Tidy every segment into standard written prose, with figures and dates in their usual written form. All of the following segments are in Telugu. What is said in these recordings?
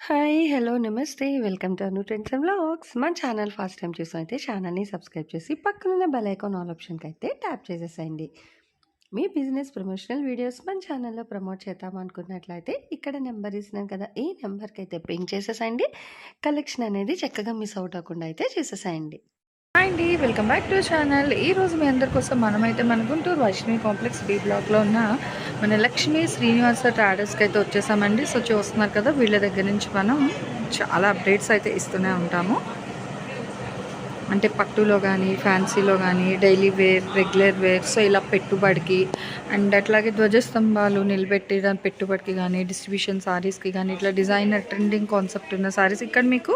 హాయ్! హలో! నమస్తే. Welcome to Anu trends and vlogs. మన ఛానల్ ఫస్ట్ టైం చూసినైతే ఛానల్‌ని సబ్స్క్రైబ్ చేసి పక్కనున్న బెల్ ఐకాన్ ఆల్ ఆప్షన్‌కైతే ట్యాప్ చేసేసేయండి. మీ బిజినెస్ ప్రమోషనల్ వీడియోస్ మన ఛానల్‌లో ప్రమోట్ చేద్దామనుకున్నట్లయితే ఇక్కడ నెంబర్ ఇస్తున్నాను కదా! ఈ నెంబర్‌కైతే పింగ్ చేసేసేయండి. కలెక్షన్ అనేది చక్కగా మిస్ అవుట్ అవ్వకుండా అయితే చేసేసేయండి. హాయ్ అండి, వెల్కమ్ బ్యాక్ టు ఛానల్. ఈరోజు మీ అందరి కోసం మనమైతే మన గుంటూరు వైష్ణవి కాంప్లెక్స్ బి బ్లాక్లో ఉన్న మన లక్ష్మీ శ్రీనివాస ట్రాడర్స్కి అయితే వచ్చేసామండి. సో చూస్తున్నారు కదా, వీళ్ళ దగ్గర నుంచి మనం చాలా అప్డేట్స్ అయితే ఇస్తూనే ఉంటాము. అంటే పట్టులో కానీ ఫ్యాన్సీలో కానీ daily wear, regular wear, so ఇలా పెట్టుబడికి అండ్ అట్లాగే ధ్వజస్తంభాలు నిలబెట్టి దాని పెట్టుబడికి కానీ డిస్ట్రిబ్యూషన్ సారీస్కి కానీ ఇట్లా డిజైనర్ ట్రెండింగ్ కాన్సెప్ట్ ఉన్న సారీస్ ఇక్కడ మీకు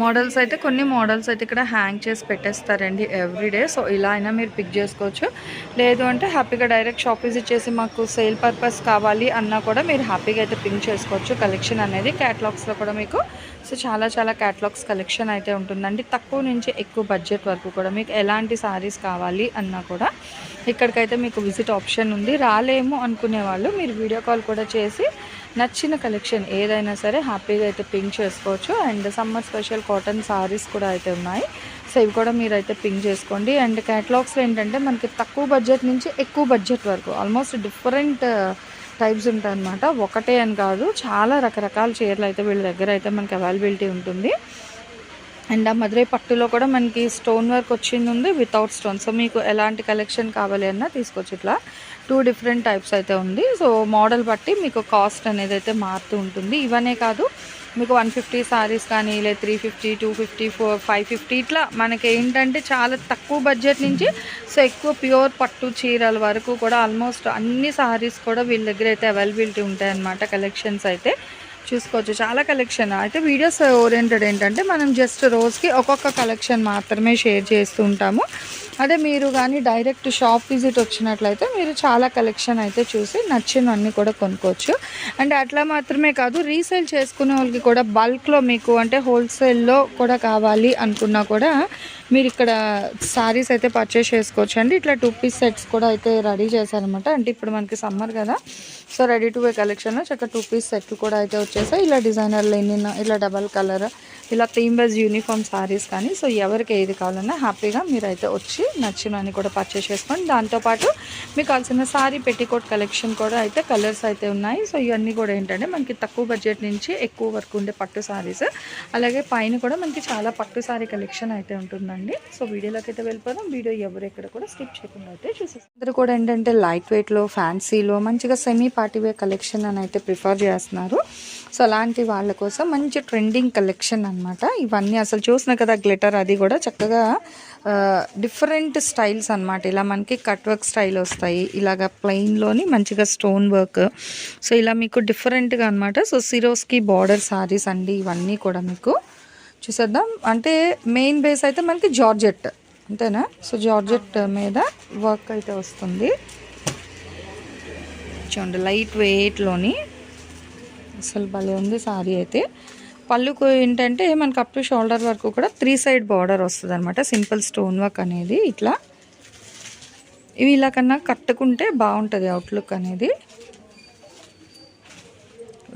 మోడల్స్ అయితే కొన్ని మోడల్స్ అయితే ఇక్కడ హ్యాంగ్ చేసి పెట్టేస్తారండి ఎవ్రీడే. సో ఇలా అయినా మీరు పిక్ చేసుకోవచ్చు. లేదు అంటే హ్యాపీగా డైరెక్ట్ షాప్ విజిట్ చేసి మాకు సేల్ పర్పస్ కావాలి అన్నా కూడా మీరు హ్యాపీగా అయితే పింక్ చేసుకోవచ్చు. కలెక్షన్ అనేది క్యాటలాగ్స్లో కూడా మీకు సో చాలా క్యాటలాగ్స్ కలెక్షన్ అయితే ఉంటుందండి. తక్కువ నుంచి ఎక్కువ బడ్జెట్ వరకు కూడా మీకు ఎలాంటి సారీస్ కావాలి అన్నా కూడా ఇక్కడికైతే మీకు విజిట్ ఆప్షన్ ఉంది. రాలేము అనుకునే వాళ్ళు మీరు వీడియో కాల్ కూడా చేసి నచ్చిన కలెక్షన్ ఏదైనా సరే హ్యాపీగా అయితే పింక్ చేసుకోవచ్చు. And summer special cotton saris కూడా అయితే ఉన్నాయి. సో ఇవి కూడా మీరైతే పింక్ చేసుకోండి. అండ్ క్యాటలాగ్స్లో ఏంటంటే మనకి తక్కువ బడ్జెట్ నుంచి ఎక్కువ బడ్జెట్ వరకు ఆల్మోస్ట్ డిఫరెంట్ టైప్స్ ఉంటాయన్నమాట. ఒకటే అని కాదు, చాలా రకరకాల చీరలు అయితే వీళ్ళ దగ్గర అయితే మనకి అవైలబిలిటీ ఉంటుంది. అండ్ ఆ మధురై పట్టులో కూడా మనకి స్టోన్ వర్క్ వచ్చింది ఉంది, వితౌట్ స్టోన్. సో మీకు ఎలాంటి కలెక్షన్ కావాలి అన్నా తీసుకోవచ్చు. ఇట్లా 2 డిఫరెంట్ టైప్స్ అయితే ఉంది. సో మోడల్ బట్టి మీకు కాస్ట్ అనేది అయితే మారుతూ ఉంటుంది. ఇవనే కాదు, మీకు 150 సారీస్ కానీ లేదా 350, 250, 550 ఇట్లా మనకి ఏంటంటే చాలా తక్కువ బడ్జెట్ నుంచి సో ఎక్కువ ప్యూర్ పట్టు చీరల వరకు కూడా ఆల్మోస్ట్ అన్ని సారీస్ కూడా వీళ్ళ దగ్గర అయితే అవైలబిలిటీ ఉంటాయి అన్నమాట. కలెక్షన్స్ అయితే చూసుకోవచ్చు. చాలా కలెక్షన్ అయితే వీడియోస్ ఓరియంటెడ్ ఏంటంటే మనం జస్ట్ రోజుకి ఒక్కొక్క కలెక్షన్ మాత్రమే షేర్ చేస్తూ ఉంటాము. అదే మీరు కానీ డైరెక్ట్ షాప్ విజిట్ వచ్చినట్లయితే మీరు చాలా కలెక్షన్ అయితే చూసి నచ్చినవన్నీ కూడా కొనుక్కోవచ్చు. అండ్ అట్లా మాత్రమే కాదు, రీసేల్ చేసుకునే వాళ్ళకి కూడా బల్క్లో మీకు అంటే హోల్సేల్లో కూడా కావాలి అనుకున్నా కూడా మీరు ఇక్కడ సారీస్ అయితే పర్చేస్ చేసుకోవచ్చు అండి. ఇట్లా 2 పీస్ సెట్స్ కూడా అయితే రెడీ చేశారనమాట. అంటే ఇప్పుడు మనకి సమ్మర్ కదా, సో రెడీ టు వే కలెక్షన్లో చక్కగా 2 పీస్ సెట్లు కూడా అయితే వచ్చేసాయి. ఇలా డిజైనర్ లెనిన్, ఇలా డబల్ కలర్, ఇలా థీమ్ వైజ్ యూనిఫామ్ సారీస్ కానీ సో ఎవరికి ఏది కావాలన్నా హ్యాపీగా మీరైతే వచ్చి నచ్చినవన్నీ కూడా పర్చేస్ చేసుకోండి. దాంతోపాటు మీకు కావాల్సిన సారీ పెట్టికోట్ కలెక్షన్ కూడా అయితే కలర్స్ అయితే ఉన్నాయి. సో ఇవన్నీ కూడా ఏంటంటే మనకి తక్కువ బడ్జెట్ నుంచి ఎక్కువ వరకు ఉండే పట్టు సారీస్, అలాగే పైన కూడా మనకి చాలా పట్టు సారీ కలెక్షన్ అయితే ఉంటుందండి. సో వీడియోలోకి అయితే వెళ్ళిపోదాం. వీడియో ఎవరెక్కడ కూడా స్కిప్ చేయకుండా అయితే చూసేస్తాం. అందరూ కూడా ఏంటంటే లైట్ వెయిట్లో, ఫ్యాన్సీలో మంచిగా సెమీ పార్టీ వేర్ కలెక్షన్ అని అయితే ప్రిఫర్ చేస్తున్నారు. సో అలాంటి వాళ్ళ కోసం మంచి ట్రెండింగ్ కలెక్షన్ అనమాట. ఇవన్నీ అసలు చూసిన కదా, గ్లిటర్ అది కూడా చక్కగా డిఫరెంట్ స్టైల్స్ అనమాట. ఇలా మనకి కట్ వర్క్ స్టైల్ వస్తాయి, ఇలాగ ప్లెయిన్లోని మంచిగా స్టోన్ వర్క్. సో ఇలా మీకు డిఫరెంట్గా అనమాట. సో సిరోస్కి బార్డర్ సారీస్ అండి ఇవన్నీ కూడా మీకు చూసేద్దాం. అంటే మెయిన్ బేస్ అయితే మనకి జార్జెట్ అంతేనా. సో జార్జెట్ మీద వర్క్ అయితే వస్తుంది చూడండి, లైట్ వెయిట్లోని అసలు భలే ఉంది సారీ అయితే. పళ్ళుకు ఏంటంటే మనకు అప్ టు షోల్డర్ వరకు కూడా 3 సైడ్ బార్డర్ వస్తుంది అనమాట. సింపుల్ స్టోన్ వర్క్ అనేది ఇట్లా. ఇవి ఇలా కన్నా కట్టుకుంటే బాగుంటుంది అవుట్లుక్ అనేది.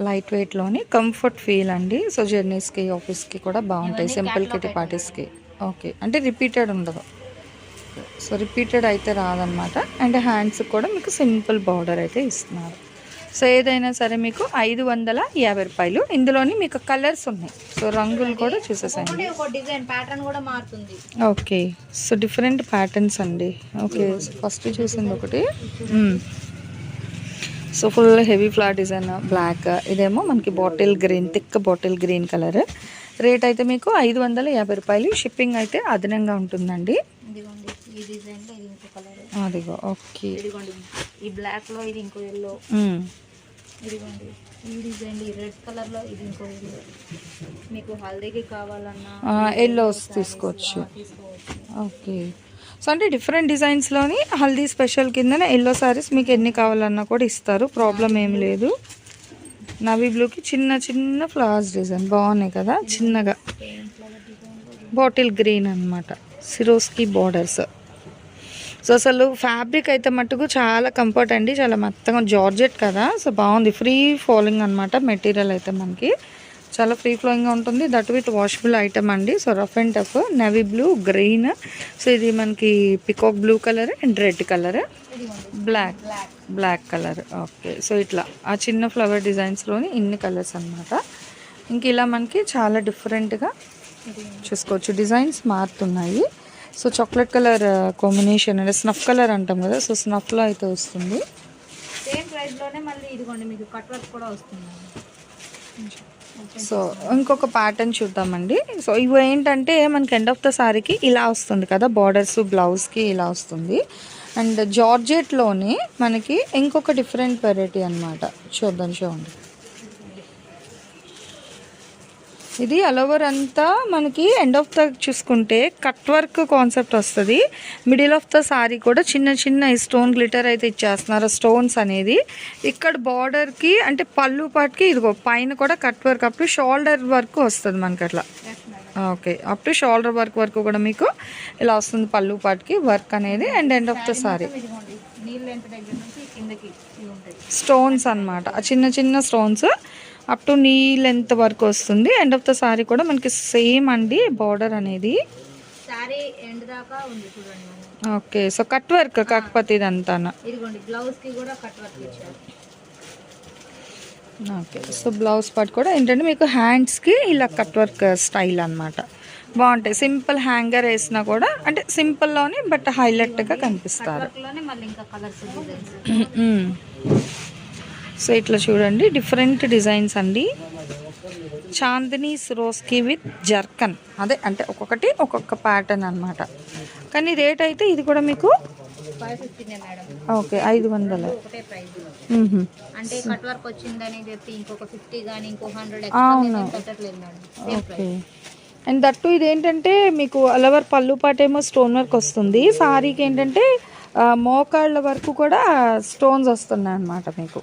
లైట్ వెయిట్లోని కంఫర్ట్ ఫీల్ అండి. సో జర్నీస్కి, ఆఫీస్కి కూడా బాగుంటాయి, సింపుల్ కిటీ పార్టీస్కి. ఓకే, అంటే రిపీటెడ్ ఉండదు. సో రిపీటెడ్ అయితే రాదనమాట. అండ్ హ్యాండ్స్కి కూడా మీకు సింపుల్ బార్డర్ అయితే ఇస్తున్నారు. సో ఏదైనా సరే మీకు 550 రూపాయలు. ఇందులోని మీకు కలర్స్ ఉన్నాయి. సో రంగులు కూడా చూసేసాయండి. ఓకే, సో డిఫరెంట్ ప్యాటర్న్స్ అండి. ఓకే, ఫస్ట్ చూసింది ఒకటి. So full heavy flower design black, ఇదేమో మనకి bottle green, thick bottle green colour. Rate అయితే మీకు 550 రూపాయలు. షిప్పింగ్ అయితే అదనంగా ఉంటుందండి. అదిగో ఓకే, ఈ బ్లాక్ లో ఇది ఇంకో ఎల్లో, ఇదిగోండి ఈ డిజైన్ రెడ్ కలర్ లో ఇది ఇంకో ఎల్లో. మీకు హల్దీకి కావాలన్నా ఎల్లోస్ తీసుకోవచ్చు. ఓకే, సో అంటే డిఫరెంట్ డిజైన్స్లోని హల్దీ స్పెషల్ కిందనే ఎల్లో సారీస్ మీకు ఎన్ని కావాలన్నా కూడా ఇస్తారు, ప్రాబ్లం ఏం లేదు. నవీ బ్లూకి చిన్న ఫ్లవర్స్ డిజైన్ బాగున్నాయి కదా, చిన్నగా బాటిల్ గ్రీన్ అనమాట. Swarovski borders. సో అసలు ఫ్యాబ్రిక్ అయితే మట్టుకు చాలా కంఫర్ట్ అండి, చాలా మెత్తగా జార్జెట్ కదా. సో బాగుంది, ఫ్రీ ఫాలింగ్ అనమాట మెటీరియల్ అయితే మనకి చాలా ఫ్రీ ఫ్లోయింగ్గా ఉంటుంది. దట్ విత్ వాషబుల్ ఐటమ్ అండి. So rough and tough navy blue, green, so ఇది మనకి peacock blue colour and red colour, black colour. Okay, so ఇట్లా ఆ చిన్న ఫ్లవర్ డిజైన్స్లోని ఇన్ని కలర్స్ అనమాట. ఇంక ఇలా మనకి చాలా డిఫరెంట్గా చూసుకోవచ్చు, డిజైన్స్ మారుతున్నాయి. సో చాక్లెట్ కలర్ కాంబినేషన్ అంటే స్నఫ్ కలర్ అంటాం కదా, సో స్నఫ్లో అయితే వస్తుంది. సేమ్ ప్రైస్లోనే మళ్ళీ ఇదిగోండి మీకు కట్ వర్క్ కూడా వస్తుంది. సో ఇంకొక ప్యాటర్న్ చూద్దామండి. సో ఇవి ఏంటంటే మనకి ఎండ్ ఆఫ్ ద సారీకి ఇలా వస్తుంది కదా, బార్డర్స్ బ్లౌజ్కి ఇలా వస్తుంది. అండ్ జార్జెట్లోనే మనకి ఇంకొక డిఫరెంట్ వెరైటీ అనమాట. చూడండి. ఇది ఆల్ ఓవర్ అంతా మనకి ఎండ్ ఆఫ్ ద చూసుకుంటే కట్ వర్క్ కాన్సెప్ట్ వస్తుంది. మిడిల్ ఆఫ్ ద సారీ కూడా చిన్న చిన్న స్టోన్ గ్లిటర్ అయితే ఇచ్చేస్తున్నారు. స్టోన్స్ అనేది ఇక్కడ బార్డర్కి అంటే పళ్ళు పాటుకి ఇదిగో పైన కూడా cut work up to shoulder work వస్తుంది మనకి అట్లా. Okay, up to shoulder work వరకు కూడా మీకు ఇలా వస్తుంది పళ్ళు పాటుకి వర్క్ అనేది. And end of the sorry stones అనమాట, చిన్న చిన్న stones up to knee length వరకు వస్తుంది. ఎండ్ ఆఫ్ ద సారీ కూడా మనకి సేమ్ అండి బార్డర్ అనేది. సారీ ఎండ్ దాకా ఉంది చూడండి. ఓకే, సో కట్ వర్క్ కాకపోతే ఇదంతా. ఇదిగోండి బ్లౌజ్ కి కూడా కట్ వర్క్ ఇచ్చారు. ఓకే, సో బ్లౌజ్ పార్ట్ కూడా ఏంటంటే మీకు హ్యాండ్స్కి ఇలా కట్ వర్క్ స్టైల్ అనమాట. బాగుంటాయి. సింపుల్ హ్యాంగర్ వేసినా కూడా అంటే సింపుల్లోనే బట్ హైలైట్గా కనిపిస్తారు. సో ఇట్లా చూడండి డిఫరెంట్ డిజైన్స్ అండి. చాందినీస్ రోస్కి విత్ జర్కన్, అదే అంటే ఒక్కొక్కటి ఒక్కొక్క ప్యాటర్న్ అనమాట. కానీ రేట్ అయితే ఇది కూడా మీకు 550 మేడం. ఓకే, 500 ఒకటే ప్రైస్. అంటే కట్ వర్క్ వచ్చిందని చెప్పి ఇంకొక 50 గానీ ఇంకో 100 అవును. పెట్టట్లేదు మేడం. ఓకే, అండ్ దట్టు ఇదేంటంటే మీకు అలవర్ పళ్ళు పాటేమో స్టోన్ వర్క్ వస్తుంది. సారీకి ఏంటంటే మోకాళ్ళ వరకు కూడా స్టోన్స్ వస్తున్నాయి అన్నమాట. మీకు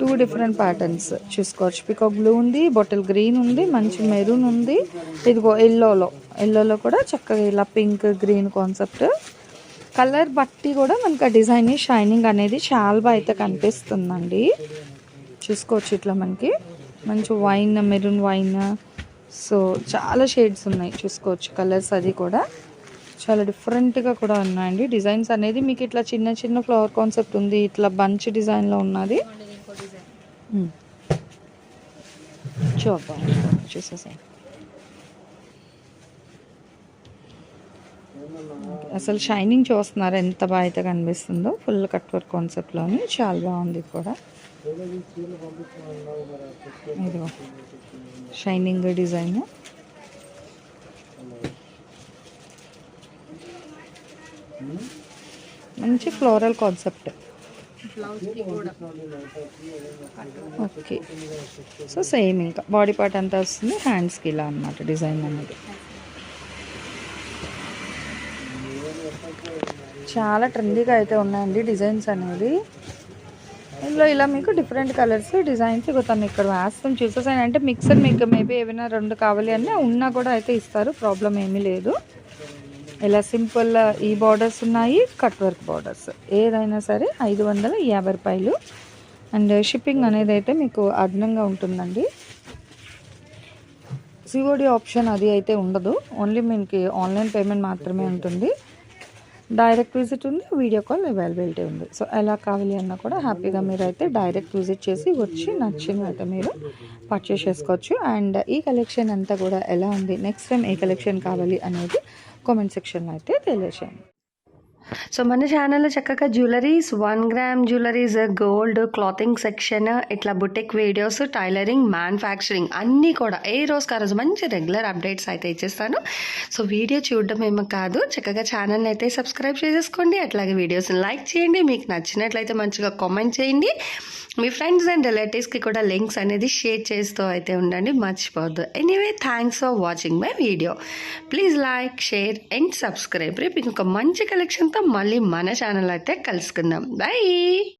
2 డిఫరెంట్ ప్యాటర్న్స్ చూసుకోవచ్చు. పికాక్ బ్లూ ఉంది, బాటిల్ గ్రీన్ ఉంది, మంచి మెరూన్ ఉంది, ఇదిగో ఎల్లోలో కూడా చక్కగా ఇలా పింక్ గ్రీన్ కాన్సెప్ట్. కలర్ బట్టి కూడా మనకి ఆ డిజైన్ షైనింగ్ అనేది చాలా బాగా అయితే కనిపిస్తుందండి. చూసుకోవచ్చు ఇట్లా మనకి మంచి వైన్, మెరూన్ వైన్, సో చాలా షేడ్స్ ఉన్నాయి చూసుకోవచ్చు. కలర్స్ అది కూడా చాలా డిఫరెంట్గా కూడా ఉన్నాయండి. డిజైన్స్ అనేది మీకు ఇట్లా చిన్న చిన్న ఫ్లవర్ కాన్సెప్ట్ ఉంది, ఇట్లా బంచ్ డిజైన్లో ఉన్నది. చూద్దాం, చూసేసాం. అసలు షైనింగ్ చూస్తున్నారు ఎంత బాగా అయితే కనిపిస్తుందో. ఫుల్ కట్ వర్క్ కాన్సెప్ట్లోని చాలా బాగుంది కూడా. ఇదిగో షైనింగ్ డిజైన్. మంచి floral concept. Okay, so same ఇంకా బాడీ పార్ట్ అంతా వస్తుంది, హ్యాండ్స్కి ఇలా అనమాట డిజైన్ అనేది. చాలా ట్రెండీగా అయితే ఉన్నాయండి డిజైన్స్ అనేది. ఇందులో ఇలా మీకు డిఫరెంట్ కలర్స్ డిజైన్స్ తను ఇక్కడ వేస్తాం చూసేసాను. అంటే మిక్సర్ మీకు మేబీ ఏమైనా 2 కావాలి అన్నీ ఉన్నా కూడా అయితే ఇస్తారు, ప్రాబ్లం ఏమీ లేదు. ఇలా సింపుల్ ఈ బార్డర్స్ ఉన్నాయి, కట్ వర్క్ బార్డర్స్, ఏదైనా సరే 550 రూపాయలు. అండ్ షిప్పింగ్ అనేది అయితే మీకు అదనంగా ఉంటుందండి. సిఓడి ఆప్షన్ అది అయితే ఉండదు, ఓన్లీ మీకు ఆన్లైన్ పేమెంట్ మాత్రమే ఉంటుంది. డైరెక్ట్ విజిట్ ఉంది, వీడియో కాల్ అవైలబిలిటీ ఉంది. సో ఎలా కావాలి అన్నా కూడా హ్యాపీగా మీరు అయితే డైరెక్ట్ విజిట్ చేసి వచ్చి నచ్చిన అయితే మీరు పర్చేస్ చేసుకోవచ్చు. అండ్ ఈ కలెక్షన్ అంతా కూడా ఎలా ఉంది, నెక్స్ట్ టైం ఏ కలెక్షన్ కావాలి అనేది కామెంట్ సెక్షన్లో అయితే తెలియజేయండి. సో మన ఛానల్లో చక్కగా jewelleries, 1 gram jewelleries, gold, clothing section, ఇట్లా బుటిక్ వీడియోస్, టైలరింగ్, మ్యానుఫ్యాక్చరింగ్ అన్నీ కూడా ఏ రోజుకి ఆ రోజు మంచి రెగ్యులర్ అప్డేట్స్ అయితే ఇచ్చేస్తాను. సో వీడియో చూడడం ఏమో కాదు, చక్కగా ఛానల్ని అయితే సబ్స్క్రైబ్ చేసేసుకోండి. అట్లాగే వీడియోస్ని లైక్ చేయండి, మీకు నచ్చినట్లయితే మంచిగా కామెంట్ చేయండి. మీ ఫ్రెండ్స్ అండ్ రిలేటివ్స్కి కూడా లింక్స్ అనేది షేర్ చేస్తూ అయితే ఉండండి, మర్చిపోవద్దు. Anyway, thanks for watching my video. Please like, share and subscribe. రేపు ఇంకొక మంచి కలెక్షన్తో మళ్ళీ మన ఛానల్ అయితే కలుసుకుందాం. బై.